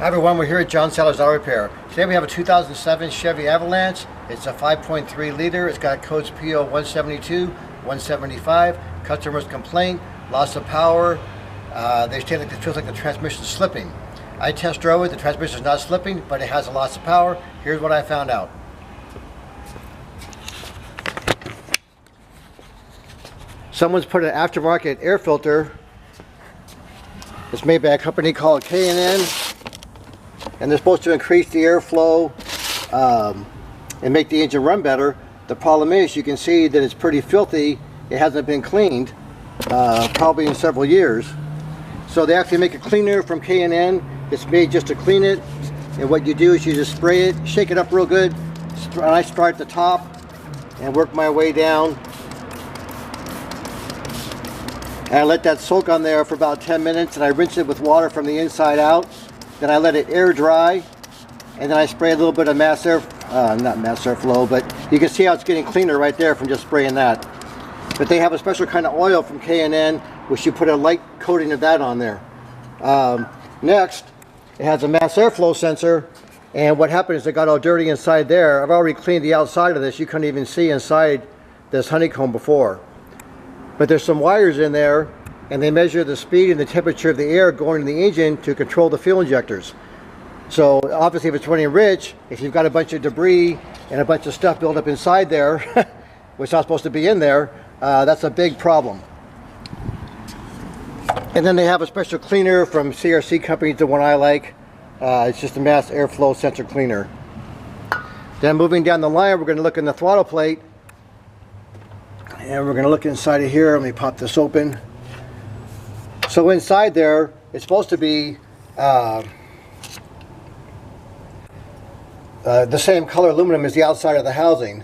Hi everyone, we're here at John Sadler's Auto Repair. Today we have a 2007 Chevy Avalanche. It's a 5.3 liter. It's got codes P0172, 175. Customer's complaint, loss of power. They say that it feels like the transmission is slipping. I test drove it. The transmission is not slipping, but it has a loss of power. Here's what I found out. Someone's put an aftermarket air filter. It's made by a company called K&N. And they're supposed to increase the airflow and make the engine run better. The problem is, you can see that it's pretty filthy. It hasn't been cleaned probably in several years. So they actually make a cleaner from K&N. It's made just to clean it. And what you do is you just spray it, shake it up real good. And I start at the top and work my way down. And I let that soak on there for about 10 minutes, and I rinse it with water from the inside out. Then I let it air dry, and then I spray a little bit of not mass airflow, but you can see how it's getting cleaner right there from just spraying that. But they have a special kind of oil from K&N, which you put a light coating of that on there. Next, it has a mass airflow sensor, and what happened is it got all dirty inside there. I've already cleaned the outside of this. You couldn't even see inside this honeycomb before. But there's some wires in there, and they measure the speed and the temperature of the air going in the engine to control the fuel injectors. So obviously if it's running rich, if you've got a bunch of debris and a bunch of stuff built up inside there, which is not supposed to be in there, that's a big problem. And then they have a special cleaner from CRC company, the one I like. It's just a mass airflow sensor cleaner. Then moving down the line, we're going to look in the throttle plate. And we're going to look inside of here. Let me pop this open. So inside there, it's supposed to be the same color aluminum as the outside of the housing.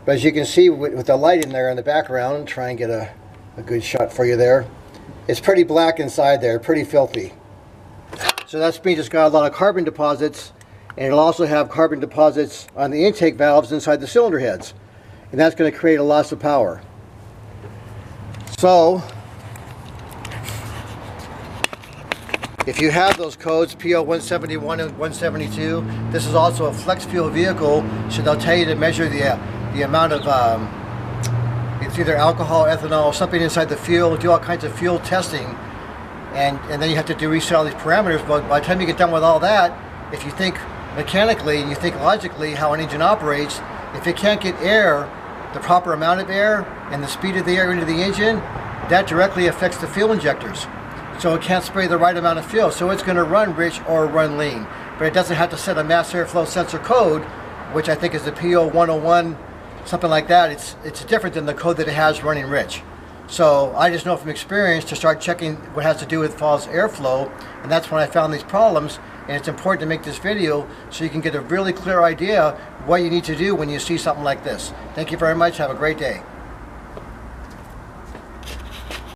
But as you can see with the light in there in the background, try and get a good shot for you there. It's pretty black inside there, pretty filthy. So that means it's got a lot of carbon deposits, and it'll also have carbon deposits on the intake valves inside the cylinder heads. And that's going to create a loss of power. So if you have those codes, P0171 and 172, this is also a flex fuel vehicle, so they'll tell you to measure the amount of, it's either alcohol, ethanol, something inside the fuel, do all kinds of fuel testing, and then you have to reset all these parameters. But by the time you get done with all that, if you think mechanically and you think logically how an engine operates, if it can't get air, the proper amount of air, and the speed of the air into the engine, that directly affects the fuel injectors. So it can't spray the right amount of fuel, so it's going to run rich or run lean. But it doesn't have to set a mass airflow sensor code, which I think is the P0101, something like that. It's different than the code that it has running rich. So I just know from experience to start checking what has to do with false airflow, and that's when I found these problems. And it's important to make this video so you can get a really clear idea what you need to do when you see something like this. Thank you very much. Have a great day.